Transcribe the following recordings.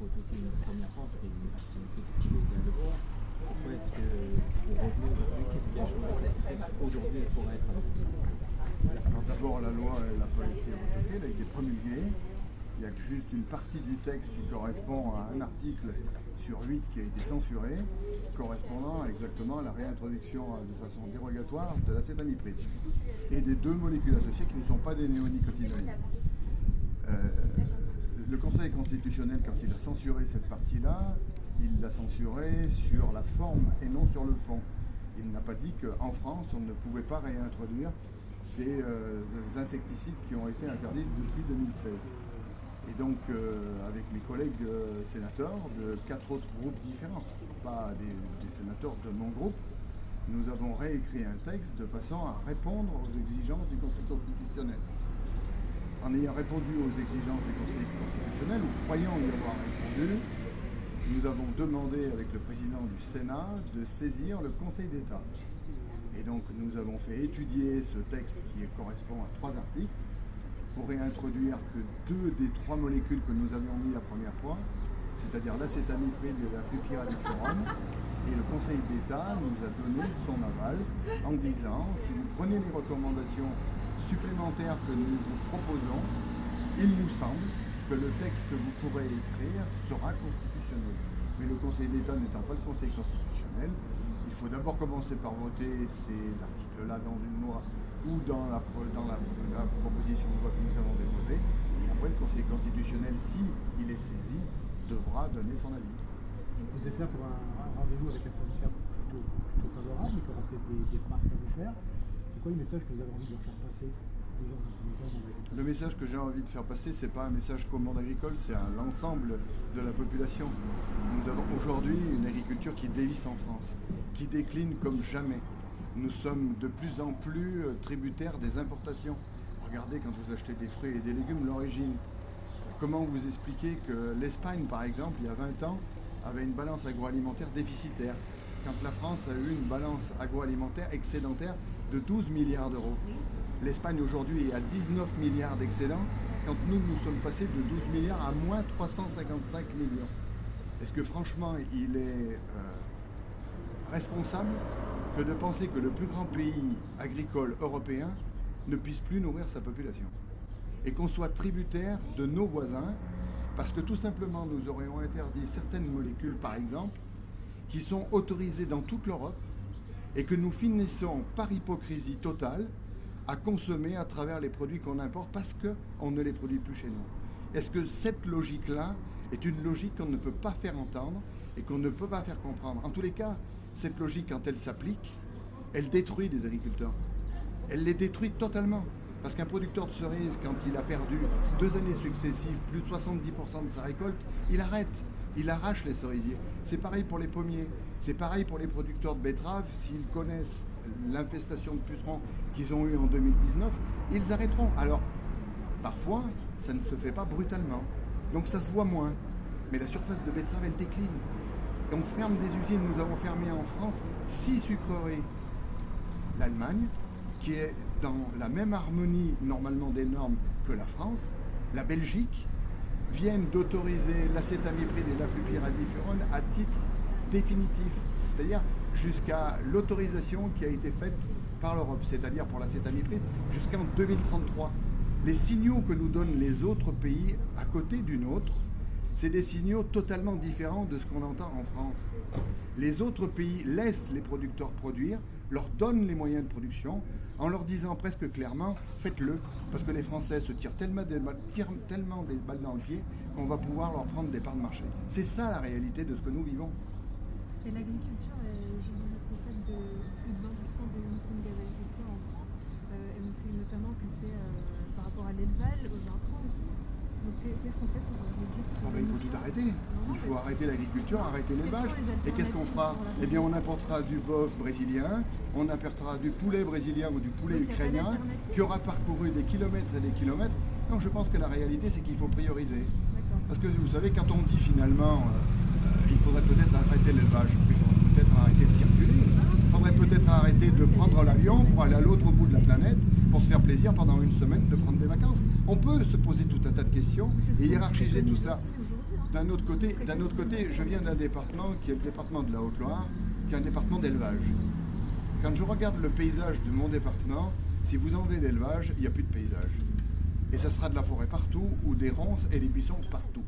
propose aussi une première fois une activité qui est légale. Pourquoi est-ce que vous revenez aujourd'hui? Qu'est-ce qui a changé? Qu'est-ce qui fait qu'aujourd'hui elle pourrait être adoptée? Alors d'abord, la loi n'a pas été retoquée, elle a été promulguée. Il n'y a que juste une partie du texte qui correspond à un article sur 8 qui a été censuré, correspondant exactement à la réintroduction de façon dérogatoire de l'acétamipride et des deux molécules associées qui ne sont pas des néonicotinoïdes. Le Conseil constitutionnel, quand il a censuré cette partie-là, il l'a censuré sur la forme et non sur le fond. Il n'a pas dit qu'en France, on ne pouvait pas réintroduire ces insecticides qui ont été interdits depuis 2016. Et donc, avec mes collègues sénateurs de 4 autres groupes différents, pas des sénateurs de mon groupe, nous avons réécrit un texte de façon à répondre aux exigences du Conseil constitutionnel. En ayant répondu aux exigences du Conseil constitutionnel, ou croyant y avoir répondu, nous avons demandé avec le président du Sénat de saisir le Conseil d'État. Et donc nous avons fait étudier ce texte qui correspond à 3 articles pour réintroduire que 2 des 3 molécules que nous avions mis la première fois, c'est-à-dire l'acétamipride et la flupiradifurone. Et le Conseil d'État nous a donné son aval en disant si vous prenez les recommandations supplémentaires que nous vous proposons, il nous semble que le texte que vous pourrez écrire sera constitutionnel. Mais le Conseil d'État n'étant pas le Conseil constitutionnel, il faut d'abord commencer par voter ces articles-là dans une loi ou dans la proposition de loi que nous avons déposée. Et après, le Conseil constitutionnel, s'il est saisi, devra donner son avis. Vous êtes là pour un rendez-vous avec un syndicat plutôt favorable, qui aura peut-être des remarques à vous faire. C'est quoi le message que vous avez envie de leur faire passer? Le message que j'ai envie de faire passer, ce n'est pas un message qu'au monde agricole, c'est à l'ensemble de la population. Nous avons aujourd'hui une agriculture qui dévisse en France, qui décline comme jamais. Nous sommes de plus en plus tributaires des importations. Regardez quand vous achetez des fruits et des légumes, l'origine. Comment vous expliquer que l'Espagne, par exemple, il y a 20 ans, avait une balance agroalimentaire déficitaire, quand la France a eu une balance agroalimentaire excédentaire de 12 milliards d'euros. L'Espagne aujourd'hui est à 19 milliards d'excédents, quand nous sommes passés de 12 milliards à moins 355 millions. Est-ce que franchement, il est responsable que de penser que le plus grand pays agricole européen ne puisse plus nourrir sa population et qu'on soit tributaire de nos voisins parce que tout simplement nous aurions interdit certaines molécules, par exemple, qui sont autorisées dans toute l'Europe et que nous finissons par hypocrisie totale à consommer à travers les produits qu'on importe parce qu'on ne les produit plus chez nous. Est-ce que cette logique-là est une logique qu'on ne peut pas faire entendre et qu'on ne peut pas faire comprendre? En tous les cas, cette logique, quand elle s'applique, elle détruit des agriculteurs. Elle les détruit totalement. Parce qu'un producteur de cerises, quand il a perdu 2 années successives, plus de 70% de sa récolte, il arrête. Il arrache les cerisiers. C'est pareil pour les pommiers. C'est pareil pour les producteurs de betteraves. S'ils connaissent l'infestation de pucerons qu'ils ont eu en 2019, ils arrêteront. Alors, parfois, ça ne se fait pas brutalement. Donc ça se voit moins. Mais la surface de betterave, elle décline. Et on ferme des usines. Nous avons fermé en France 6 sucreries. L'Allemagne, qui est dans la même harmonie normalement des normes que la France, la Belgique, viennent d'autoriser l'acétamipride et la flupiradifurone à titre définitif, c'est-à-dire jusqu'à l'autorisation qui a été faite par l'Europe, c'est-à-dire pour l'acétamipride jusqu'en 2033. Les signaux que nous donnent les autres pays à côté du nôtre, c'est des signaux totalement différents de ce qu'on entend en France. Les autres pays laissent les producteurs produire, leur donnent les moyens de production, en leur disant presque clairement « faites-le », parce que les Français se tirent tellement des balles dans le pied qu'on va pouvoir leur prendre des parts de marché. C'est ça la réalité de ce que nous vivons. Et l'agriculture est aujourd'hui responsable de plus de 20% des émissions de gaz à effet de serre en France. Et on sait notamment que c'est par rapport à l'élevage, aux intrants aussi. Donc qu'est-ce qu'on fait pour réduire ces Il faut tout arrêter. Il faut arrêter l'agriculture, arrêter l'élevage. Et qu'est-ce qu'on fera? Eh bien, on importera du bœuf brésilien, on importera du poulet brésilien ou du poulet ukrainien qui aura parcouru des kilomètres et des kilomètres. Non, je pense que la réalité, c'est qu'il faut prioriser. Parce que vous savez, quand on dit finalement il faudrait peut-être arrêter l'élevage, il faudrait peut-être arrêter de circuler, il faudrait peut-être arrêter de prendre l'avion pour aller à l'autre bout de la planète pour se faire plaisir pendant une semaine de prendre des vacances. On peut se poser tout un tas de questions et hiérarchiser tout cela. D'un autre côté, je viens d'un département qui est le département de la Haute-Loire, qui est un département d'élevage. Quand je regarde le paysage de mon département, si vous enlevez l'élevage, il n'y a plus de paysage. Et ça sera de la forêt partout, ou des ronces et des buissons partout.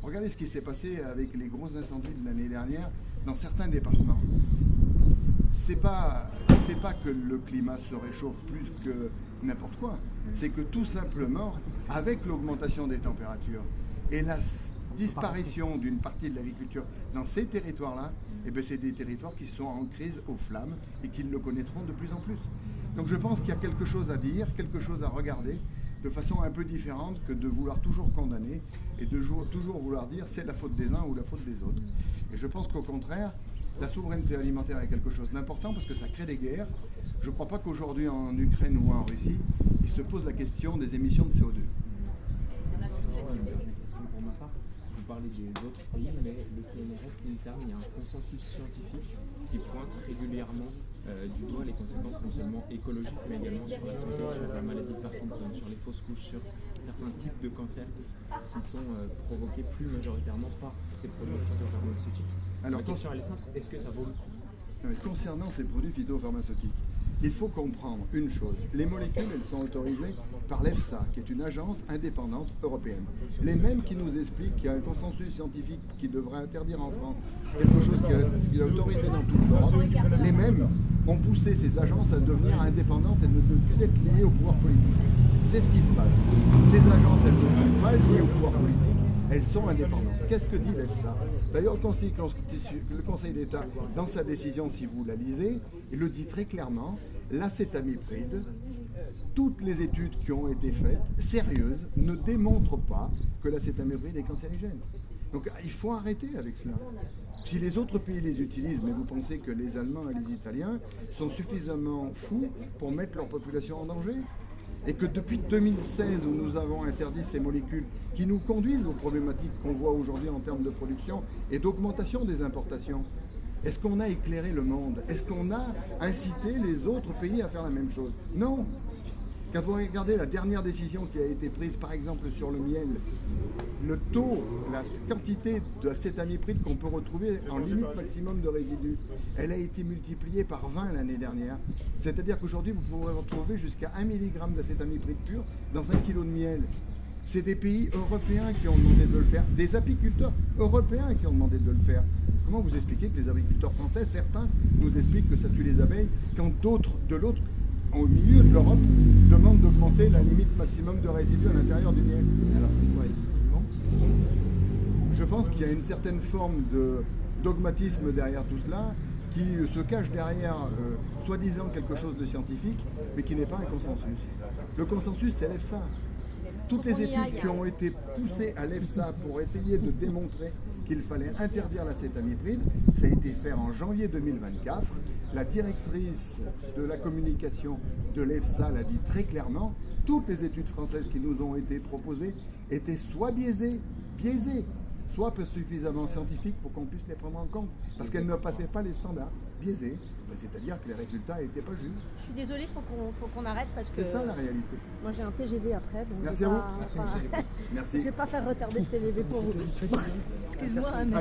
Regardez ce qui s'est passé avec les gros incendies de l'année dernière dans certains départements. C'est pas que le climat se réchauffe plus que n'importe quoi. C'est que tout simplement, avec l'augmentation des températures et la disparition d'une partie de l'agriculture dans ces territoires-là, eh bien c'est des territoires qui sont en crise aux flammes et qui le connaîtront de plus en plus. Donc je pense qu'il y a quelque chose à dire, quelque chose à regarder de façon un peu différente que de vouloir toujours condamner et de toujours vouloir dire c'est la faute des uns ou la faute des autres. Et je pense qu'au contraire, la souveraineté alimentaire est quelque chose d'important parce que ça crée des guerres. Je ne crois pas qu'aujourd'hui en Ukraine ou en Russie, il se pose la question des émissions de CO2. Pour ma part, vous parlez des autres pays, mais le CNRS, l'INSERM, il y a un consensus scientifique qui pointe régulièrement du doigt les conséquences non seulement écologiques, mais également sur la santé, sur la maladie de Parkinson, sur les fausses couches, sur certains types de cancers qui sont provoqués plus majoritairement par ces produits phytopharmaceutiques. Alors, ma question elle est simple, est-ce que ça vaut le coup? Concernant ces produits phytopharmaceutiques, il faut comprendre une chose. Les molécules, elles sont autorisées par l'EFSA, qui est une agence indépendante européenne. Les mêmes qui nous expliquent qu'il y a un consensus scientifique qui devrait interdire en France quelque chose qui est autorisé dans toute l'Europe, les mêmes ont poussé ces agences à devenir indépendantes et de ne plus être liées au pouvoir politique. C'est ce qui se passe. Ces agences, elles ne sont pas liées au pouvoir politique, elles sont indépendantes. Qu'est-ce que dit l'EFSA? D'ailleurs, le Conseil d'État, dans sa décision, si vous la lisez, il le dit très clairement, l'acétamipride, toutes les études qui ont été faites, sérieuses, ne démontrent pas que l'acétamipride est cancérigène. Donc il faut arrêter avec cela. Si les autres pays les utilisent, mais vous pensez que les Allemands et les Italiens sont suffisamment fous pour mettre leur population en danger? Et que depuis 2016, où nous avons interdit ces molécules qui nous conduisent aux problématiques qu'on voit aujourd'hui en termes de production et d'augmentation des importations, est-ce qu'on a éclairé le monde? Est-ce qu'on a incité les autres pays à faire la même chose? Non. Quand vous regardez la dernière décision qui a été prise, par exemple sur le miel, le taux, la quantité d'acétamipride qu'on peut retrouver en limite maximum de résidus, elle a été multipliée par 20 l'année dernière. C'est-à-dire qu'aujourd'hui, vous pourrez retrouver jusqu'à 1 mg d'acétamipride pur dans 1 kg de miel. C'est des pays européens qui ont demandé de le faire, des apiculteurs européens qui ont demandé de le faire. Comment vous expliquez que les agriculteurs français, certains nous expliquent que ça tue les abeilles, quand d'autres, de l'autre, au milieu de l'Europe, demandent d'augmenter la limite maximum de résidus à l'intérieur du miel? Alors c'est quoi? Il manque qui se trompe? Je pense qu'il y a une certaine forme de dogmatisme derrière tout cela, qui se cache derrière soi-disant quelque chose de scientifique, mais qui n'est pas un consensus. Le consensus, c'est l'EFSA. Toutes les études qui ont été poussées à l'EFSA pour essayer de démontrer qu'il fallait interdire l'acétamipride, ça a été fait en janvier 2024. La directrice de la communication de l'EFSA l'a dit très clairement, toutes les études françaises qui nous ont été proposées étaient soit biaisées, soit pas suffisamment scientifiques pour qu'on puisse les prendre en compte, parce qu'elles ne passaient pas les standards, biaisées, c'est-à-dire que les résultats n'étaient pas justes. Je suis désolée, faut qu'on arrête parce que... C'est ça la réalité. Moi j'ai un TGV après, donc Merci à vous. je vais pas faire retarder le TGV pour vous. Excuse-moi, mais...